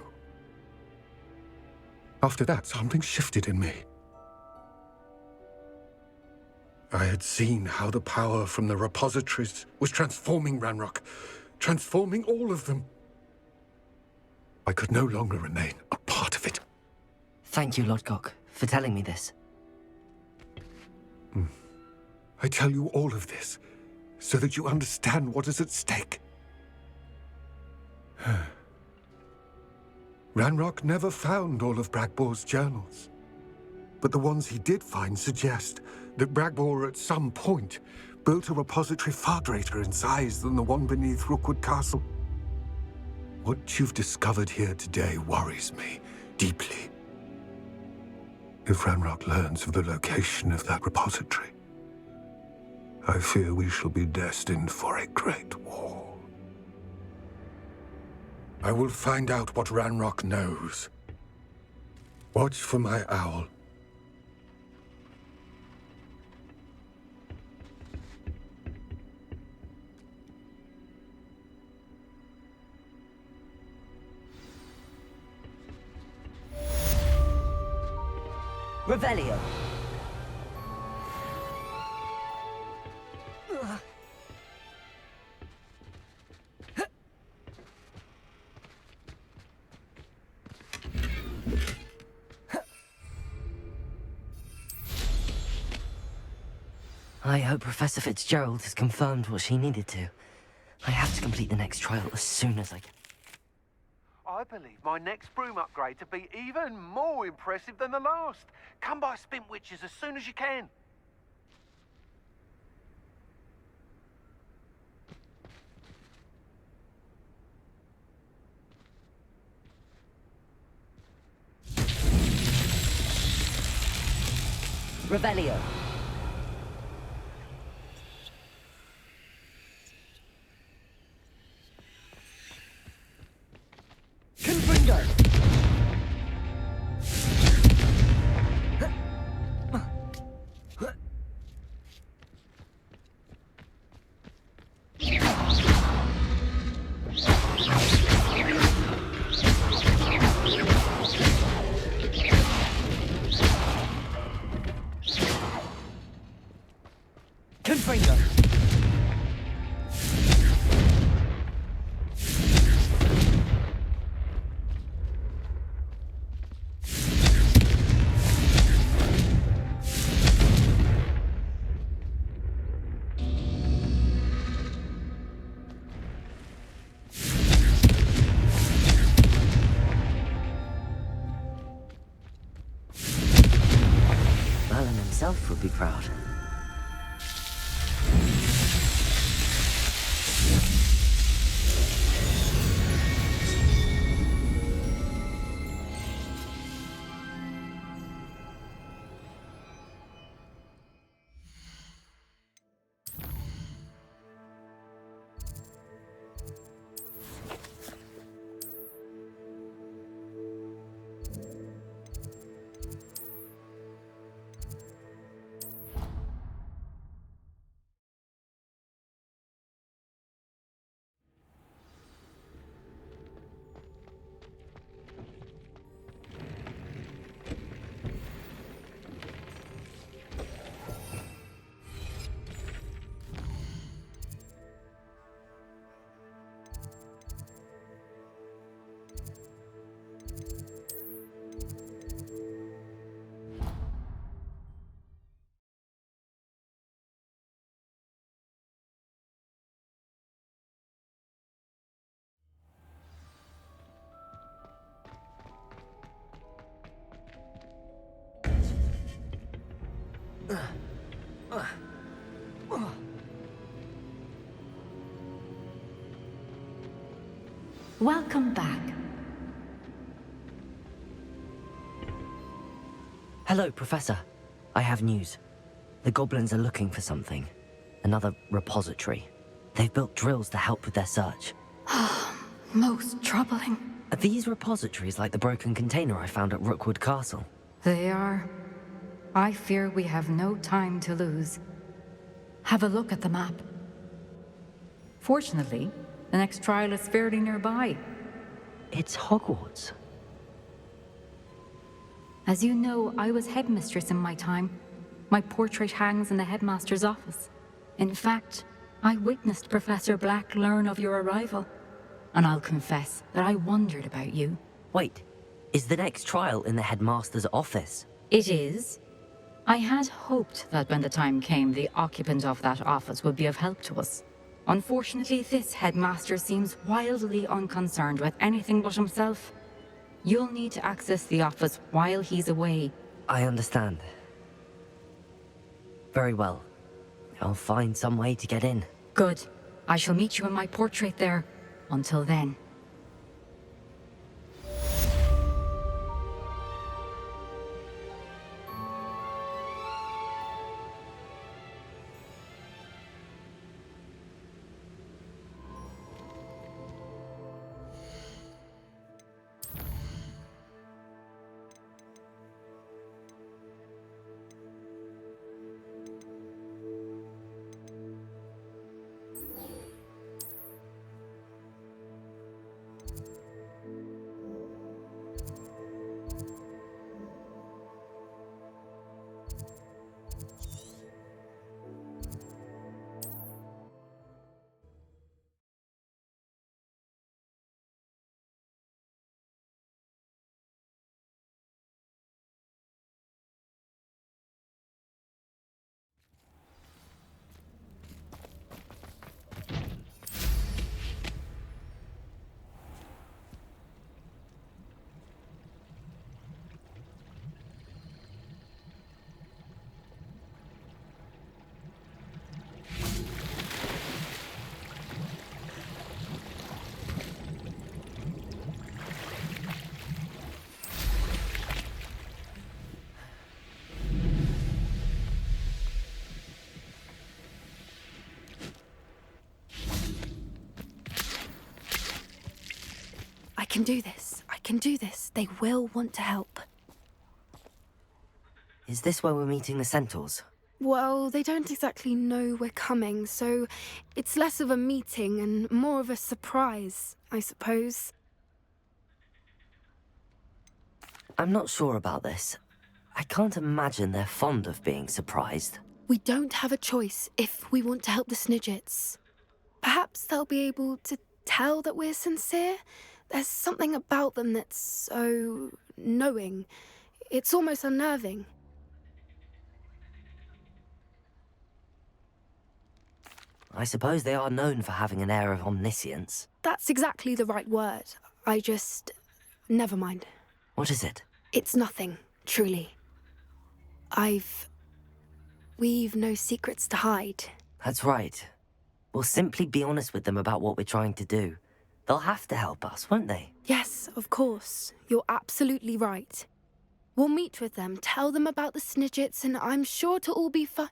[SPEAKER 10] After that, something shifted in me. I had seen how the power from the repositories was transforming Ranrock, transforming all of them. I could no longer remain a part of it.
[SPEAKER 2] Thank you, Lodgok, for telling me this.
[SPEAKER 10] I tell you all of this so that you understand what is at stake. Ranrock never found all of Bragbor's journals. But the ones he did find suggest that Bragbor at some point built a repository far greater in size than the one beneath Rookwood Castle. What you've discovered here today worries me deeply. If Ranrock learns of the location of that repository, I fear we shall be destined for a great war. I will find out what Ranrock knows. Watch for my owl.
[SPEAKER 2] Revelio. I hope Professor Fitzgerald has confirmed what she needed to. I have to complete the next trial as soon as I can.
[SPEAKER 11] I believe my next broom upgrade to be even more impressive than the last. Come by Spintwitches as soon as you can.
[SPEAKER 2] Revelio. Confringo. Confringo. Merlin himself would be proud.
[SPEAKER 12] Welcome back.
[SPEAKER 2] Hello, Professor. I have news. The goblins are looking for something. Another repository. They've built drills to help with their search.
[SPEAKER 12] Most troubling.
[SPEAKER 2] Are these repositories like the broken container I found at Rookwood Castle?
[SPEAKER 12] They are. I fear we have no time to lose. Have a look at the map. Fortunately, the next trial is fairly nearby.
[SPEAKER 2] It's Hogwarts.
[SPEAKER 12] As you know, I was headmistress in my time. My portrait hangs in the headmaster's office. In fact, I witnessed Professor Black learn of your arrival. And I'll confess that I wondered about you.
[SPEAKER 2] Wait, is the next trial in the headmaster's office?
[SPEAKER 12] It is. I had hoped that when the time came, the occupant of that office would be of help to us. Unfortunately, this headmaster seems wildly unconcerned with anything but himself. You'll need to access the office while he's away.
[SPEAKER 2] I understand. Very well. I'll find some way to get in.
[SPEAKER 12] Good. I shall meet you in my portrait there. Until then.
[SPEAKER 1] I can do this. I can do this. They will want to help.
[SPEAKER 2] Is this where we're meeting the centaurs?
[SPEAKER 1] Well, they don't exactly know we're coming, so it's less of a meeting and more of a surprise, I suppose.
[SPEAKER 2] I'm not sure about this. I can't imagine they're fond of being surprised.
[SPEAKER 1] We don't have a choice if we want to help the Snidgets. Perhaps they'll be able to tell that we're sincere. There's something about them that's so knowing. It's almost unnerving.
[SPEAKER 2] I suppose they are known for having an air of omniscience.
[SPEAKER 1] That's exactly the right word. Never mind.
[SPEAKER 2] What is it?
[SPEAKER 1] It's nothing, truly. We've no secrets to hide.
[SPEAKER 2] That's right. We'll simply be honest with them about what we're trying to do. They'll have to help us, won't they?
[SPEAKER 1] Yes, of course. You're absolutely right. We'll meet with them, tell them about the Snidgets, and I'm sure to all be fine.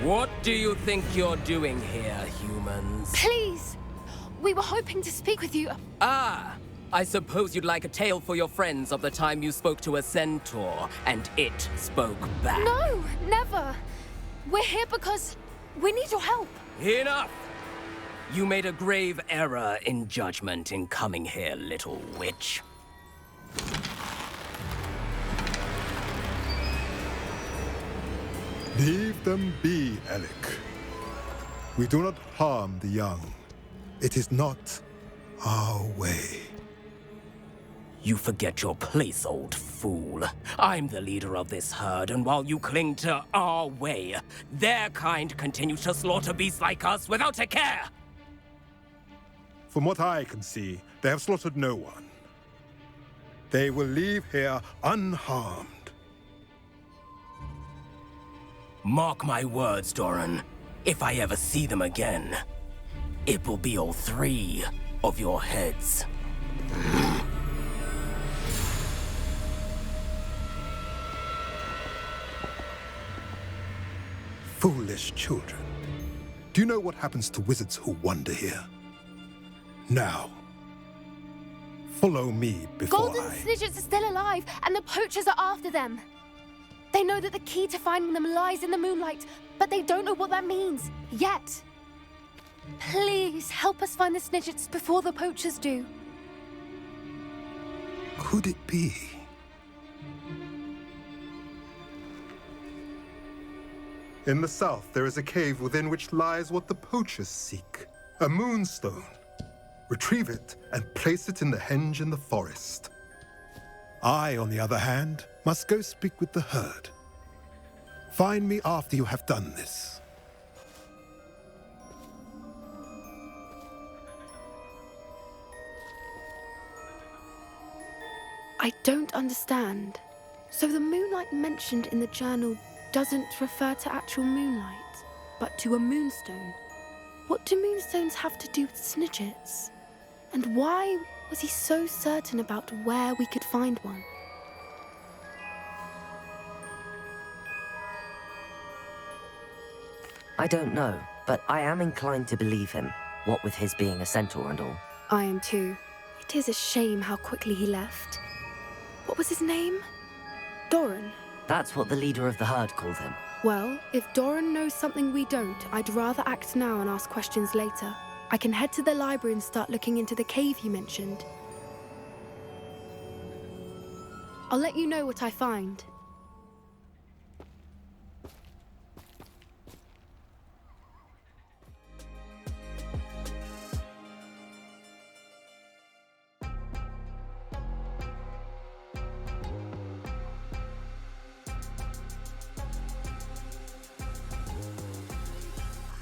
[SPEAKER 13] What do you think you're doing here, humans?
[SPEAKER 1] Please! We were hoping to speak with you.
[SPEAKER 13] Ah! I suppose you'd like a tale for your friends of the time you spoke to a centaur, and it spoke back.
[SPEAKER 1] No, never! We're here because we need your help.
[SPEAKER 13] Enough! You made a grave error in judgment in coming here, little witch.
[SPEAKER 14] Leave them be, Alec. We do not harm the young. It is not our way.
[SPEAKER 13] You forget your place, old fool. I'm the leader of this herd, and while you cling to our way, their kind continue to slaughter beasts like us without a care!
[SPEAKER 14] From what I can see, they have slaughtered no one. They will leave here unharmed.
[SPEAKER 13] Mark my words, Doran. If I ever see them again, it will be all 3 of your heads.
[SPEAKER 14] Foolish children. Do you know what happens to wizards who wander here? Now, follow me before
[SPEAKER 1] Golden Snidgets are still alive, and the poachers are after them. They know that the key to finding them lies in the moonlight, but they don't know what that means, yet. Please, help us find the Snidgets before the poachers do.
[SPEAKER 14] Could it be? In the south, there is a cave within which lies what the poachers seek. A moonstone. Retrieve it and place it in the henge in the forest. I, on the other hand, must go speak with the herd. Find me after you have done this.
[SPEAKER 1] I don't understand. So the moonlight mentioned in the journal doesn't refer to actual moonlight, but to a moonstone. What do moonstones have to do with Snidgets? And why was he so certain about where we could find one?
[SPEAKER 2] I don't know, but I am inclined to believe him, what with his being a centaur and all.
[SPEAKER 1] I am too. It is a shame how quickly he left. What was his name? Doran.
[SPEAKER 2] That's what the leader of the herd called him.
[SPEAKER 1] Well, if Doran knows something we don't, I'd rather act now and ask questions later. I can head to the library and start looking into the cave you mentioned. I'll let you know what I find.